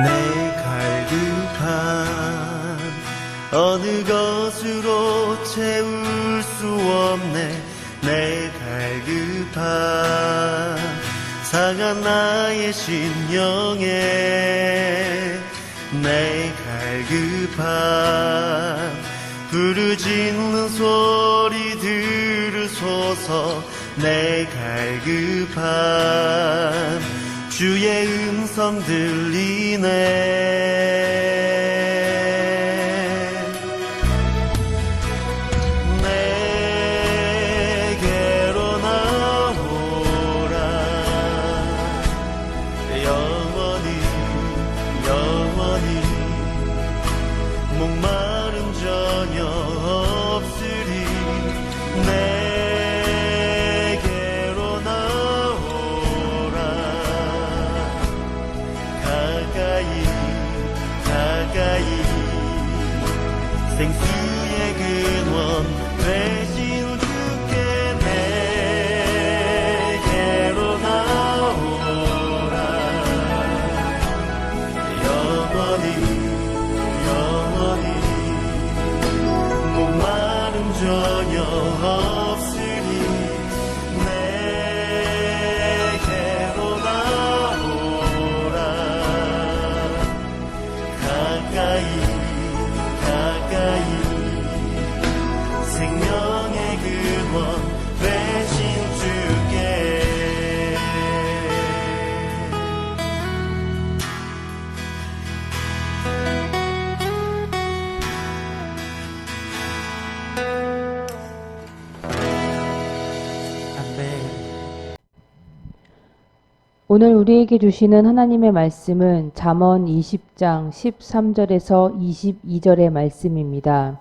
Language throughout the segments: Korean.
내 갈급함 어느 것으로 채울 수 없네. 내 갈급함 상한 나의 심령에 내 갈급함 부르짖는 소리 들으소서. 내 갈급함 주의 음성 들리네. 내게로 나오라. 영원히 영원히 목마름 전혀 없으리. 내게로 나오라. 가까이 가까이 생수의 근원 되신 주께 내게로 나오라. 영원히 영원히 목마름 전혀 없으니 내게로 나오라. 가까이 가까이 생명의 근원 되신 주께. 오늘 우리에게 주시는 하나님의 말씀은 잠언 20장 13절에서 22절의 말씀입니다.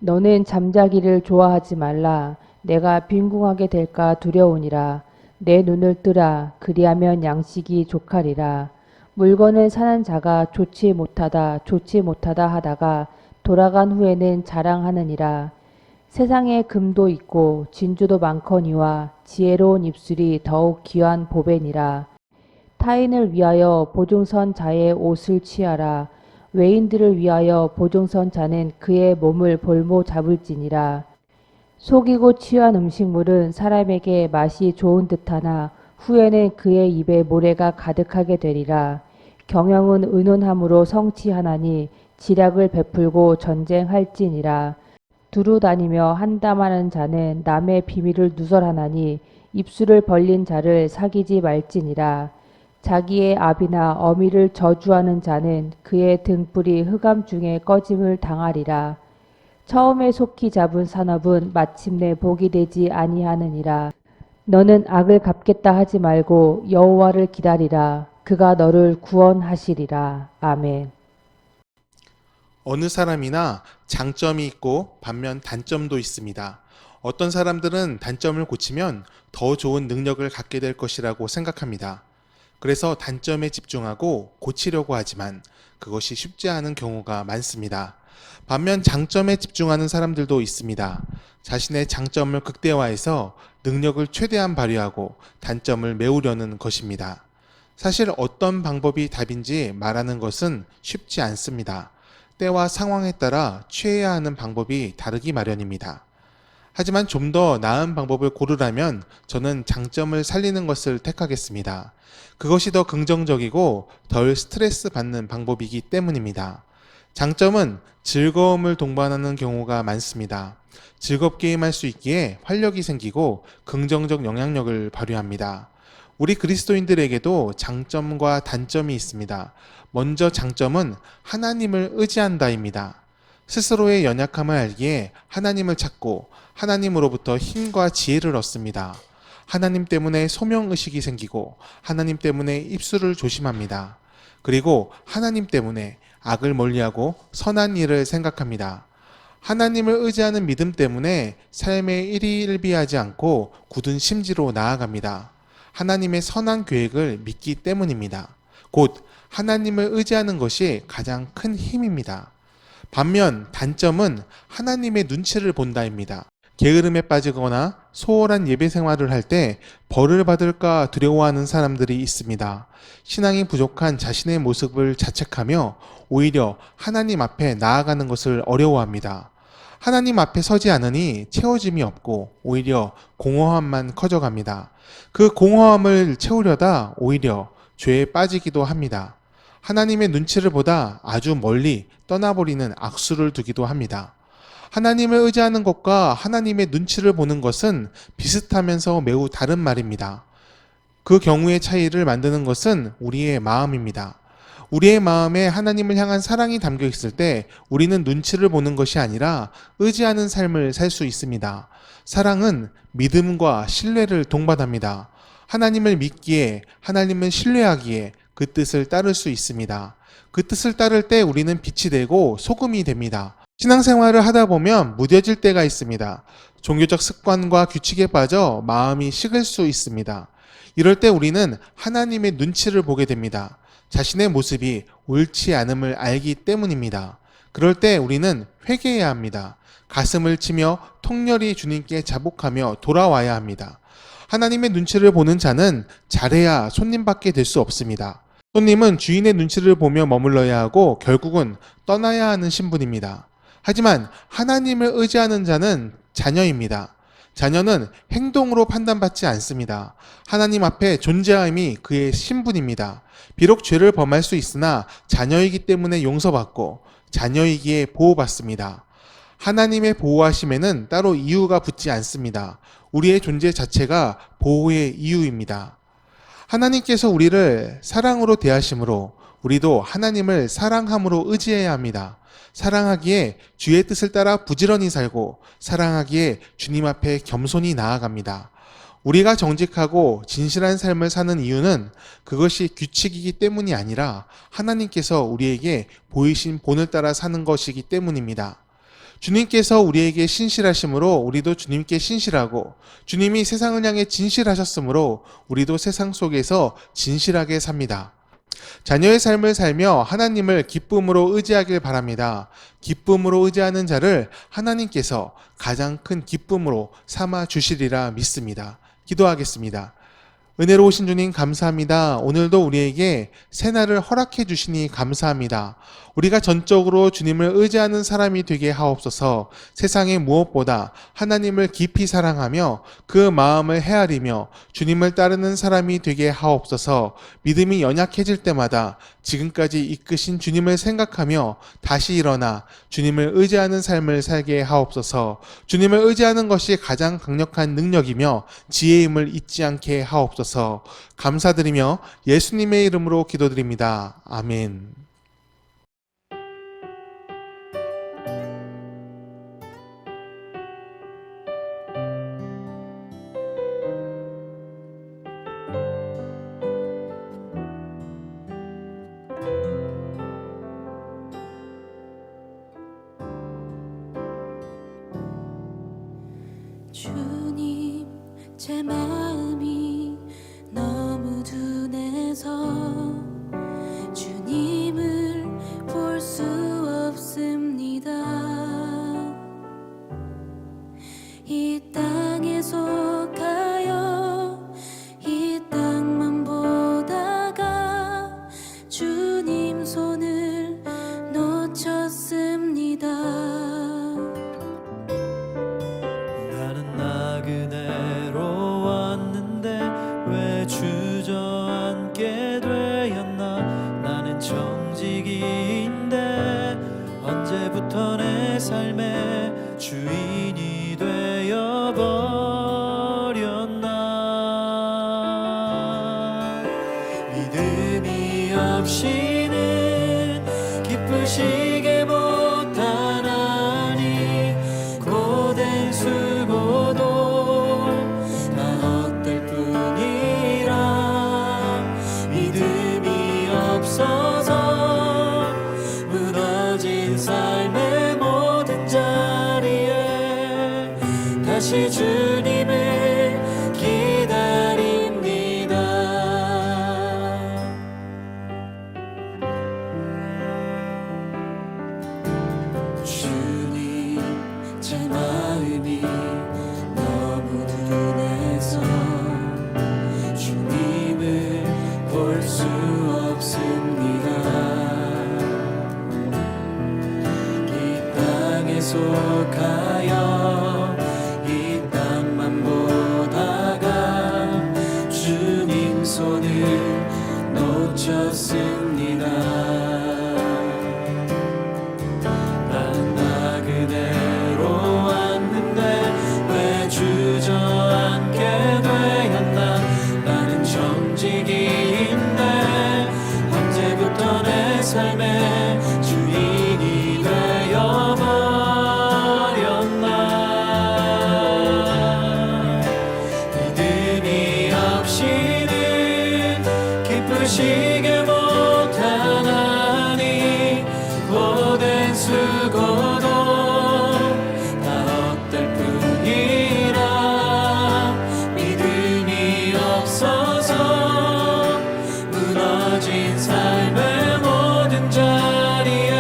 너는 잠자기를 좋아하지 말라. 내가 빈궁하게 될까 두려우니라. 내 눈을 뜨라. 그리하면 양식이 족하리라. 물건을 사는 자가 좋지 못하다 하다가 돌아간 후에는 자랑하느니라. 세상에 금도 있고 진주도 많거니와 지혜로운 입술이 더욱 귀한 보배니라. 타인을 위하여 보증선 자의 옷을 취하라. 외인들을 위하여 보증선 자는 그의 몸을 볼모 잡을지니라. 속이고 취한 음식물은 사람에게 맛이 좋은 듯하나 후에는 그의 입에 모래가 가득하게 되리라. 경영은 의논함으로 성취하나니 지략을 베풀고 전쟁할지니라. 두루 다니며 한담하는 자는 남의 비밀을 누설하나니 입술을 벌린 자를 사귀지 말지니라. 자기의 아비나 어미를 저주하는 자는 그의 등불이 흑암 중에 꺼짐을 당하리라. 처음에 속히 잡은 산업은 마침내 복이 되지 아니하느니라. 너는 악을 갚겠다 하지 말고 여호와를 기다리라. 그가 너를 구원하시리라. 아멘. 어느 사람이나 장점이 있고 반면 단점도 있습니다. 어떤 사람들은 단점을 고치면 더 좋은 능력을 갖게 될 것이라고 생각합니다. 그래서 단점에 집중하고 고치려고 하지만 그것이 쉽지 않은 경우가 많습니다. 반면 장점에 집중하는 사람들도 있습니다. 자신의 장점을 극대화해서 능력을 최대한 발휘하고 단점을 메우려는 것입니다. 사실 어떤 방법이 답인지 말하는 것은 쉽지 않습니다. 때와 상황에 따라 취해야 하는 방법이 다르기 마련입니다. 하지만 좀 더 나은 방법을 고르라면 저는 장점을 살리는 것을 택하겠습니다. 그것이 더 긍정적이고 덜 스트레스 받는 방법이기 때문입니다. 장점은 즐거움을 동반하는 경우가 많습니다. 즐겁게 임할 수 있기에 활력이 생기고 긍정적 영향력을 발휘합니다. 우리 그리스도인들에게도 장점과 단점이 있습니다. 먼저 장점은 하나님을 의지한다입니다. 스스로의 연약함을 알기에 하나님을 찾고 하나님으로부터 힘과 지혜를 얻습니다. 하나님 때문에 소명의식이 생기고 하나님 때문에 입술을 조심합니다. 그리고 하나님 때문에 악을 멀리하고 선한 일을 생각합니다. 하나님을 의지하는 믿음 때문에 삶에 일희일비하지 않고 굳은 심지로 나아갑니다. 하나님의 선한 계획을 믿기 때문입니다. 곧 하나님을 의지하는 것이 가장 큰 힘입니다. 반면 단점은 하나님의 눈치를 본다입니다. 게으름에 빠지거나 소홀한 예배 생활을 할 때 벌을 받을까 두려워하는 사람들이 있습니다. 신앙이 부족한 자신의 모습을 자책하며 오히려 하나님 앞에 나아가는 것을 어려워합니다. 하나님 앞에 서지 않으니 채워짐이 없고 오히려 공허함만 커져갑니다. 그 공허함을 채우려다 오히려 죄에 빠지기도 합니다. 하나님의 눈치를 보다 아주 멀리 떠나버리는 악수를 두기도 합니다. 하나님을 의지하는 것과 하나님의 눈치를 보는 것은 비슷하면서 매우 다른 말입니다. 그 경우의 차이를 만드는 것은 우리의 마음입니다. 우리의 마음에 하나님을 향한 사랑이 담겨 있을 때 우리는 눈치를 보는 것이 아니라 의지하는 삶을 살 수 있습니다. 사랑은 믿음과 신뢰를 동반합니다. 하나님을 믿기에, 하나님을 신뢰하기에 그 뜻을 따를 수 있습니다. 그 뜻을 따를 때 우리는 빛이 되고 소금이 됩니다. 신앙생활을 하다 보면 무뎌질 때가 있습니다. 종교적 습관과 규칙에 빠져 마음이 식을 수 있습니다. 이럴 때 우리는 하나님의 눈치를 보게 됩니다. 자신의 모습이 옳지 않음을 알기 때문입니다. 그럴 때 우리는 회개해야 합니다. 가슴을 치며 통렬히 주님께 자복하며 돌아와야 합니다. 하나님의 눈치를 보는 자는 잘해야 손님밖에 될 수 없습니다. 손님은 주인의 눈치를 보며 머물러야 하고 결국은 떠나야 하는 신분입니다. 하지만 하나님을 의지하는 자는 자녀입니다. 자녀는 행동으로 판단받지 않습니다. 하나님 앞에 존재함이 그의 신분입니다. 비록 죄를 범할 수 있으나 자녀이기 때문에 용서받고 자녀이기에 보호받습니다. 하나님의 보호하심에는 따로 이유가 붙지 않습니다. 우리의 존재 자체가 보호의 이유입니다. 하나님께서 우리를 사랑으로 대하심으로 우리도 하나님을 사랑함으로 의지해야 합니다. 사랑하기에 주의 뜻을 따라 부지런히 살고 사랑하기에 주님 앞에 겸손히 나아갑니다. 우리가 정직하고 진실한 삶을 사는 이유는 그것이 규칙이기 때문이 아니라 하나님께서 우리에게 보이신 본을 따라 사는 것이기 때문입니다. 주님께서 우리에게 신실하심으로 우리도 주님께 신실하고 주님이 세상을 향해 진실하셨으므로 우리도 세상 속에서 진실하게 삽니다. 자녀의 삶을 살며 하나님을 기쁨으로 의지하길 바랍니다. 기쁨으로 의지하는 자를 하나님께서 가장 큰 기쁨으로 삼아 주시리라 믿습니다. 기도하겠습니다. 은혜로우신 주님 감사합니다. 오늘도 우리에게 새날을 허락해 주시니 감사합니다. 우리가 전적으로 주님을 의지하는 사람이 되게 하옵소서. 세상의 무엇보다 하나님을 깊이 사랑하며 그 마음을 헤아리며 주님을 따르는 사람이 되게 하옵소서. 믿음이 연약해질 때마다 지금까지 이끄신 주님을 생각하며 다시 일어나 주님을 의지하는 삶을 살게 하옵소서. 주님을 의지하는 것이 가장 강력한 능력이며 지혜임을 잊지 않게 하옵소서. 감사드리며 예수님의 이름으로 기도드립니다. 아멘. 주님, 제 마음이 너무 둔해서 주님을 볼 수 없습니다. 이 땅에 속하여 이 땅만 보다가 주님 손을 놓쳤습니다. 나는 나그네로 왔는데 왜 주저앉게 되었나. 나는 정직인데 언제부터 내 삶의 주인이 되어버렸나. 믿음이 없이는 기쁘시게 못하나니 고된 수고도 다 헛될 뿐이라. 믿음이 없어서 무너진 삶의 모든 자리에 다시 주님을 기다립니다. 주셨습니다. 나는 나 그대로 왔는데 왜 주저앉게 되었나. 나는 정직이인데 언제부터 내 삶의 주인이 되어버렸나. 믿음이 없이는 기쁘시게 못하나니 고된 수고도 다 헛될 뿐이라. 믿음이 없어서 무너진 삶의 모든 자리에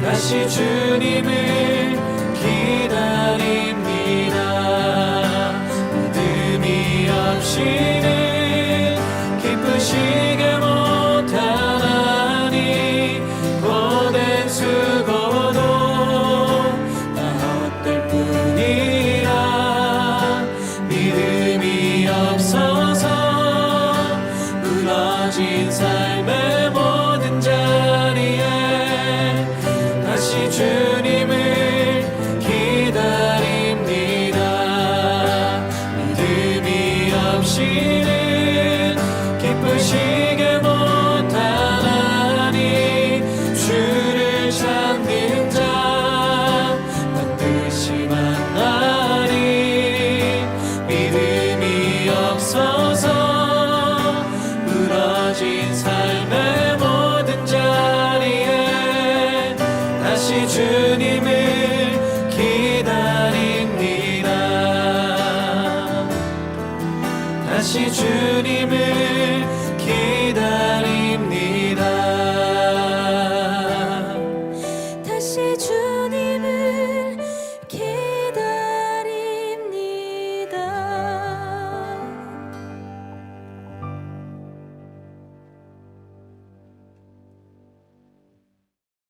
다시 주님을 기다립니다. 믿음이 없이는 기쁘시게 못하나니 고된 수고도 다 헛될 뿐이라. 믿음이 없어서 무너진 삶의 모든 자리에 다시 주님을 기다립니다. 믿음이 없이는 기쁘시게 못하나니 주를 찾는 자 반드시 만나리. 믿음이 없어서 무너진 삶의 모든 자리에 다시 주님을 기다립니다. 다시 주님을 기다립니다.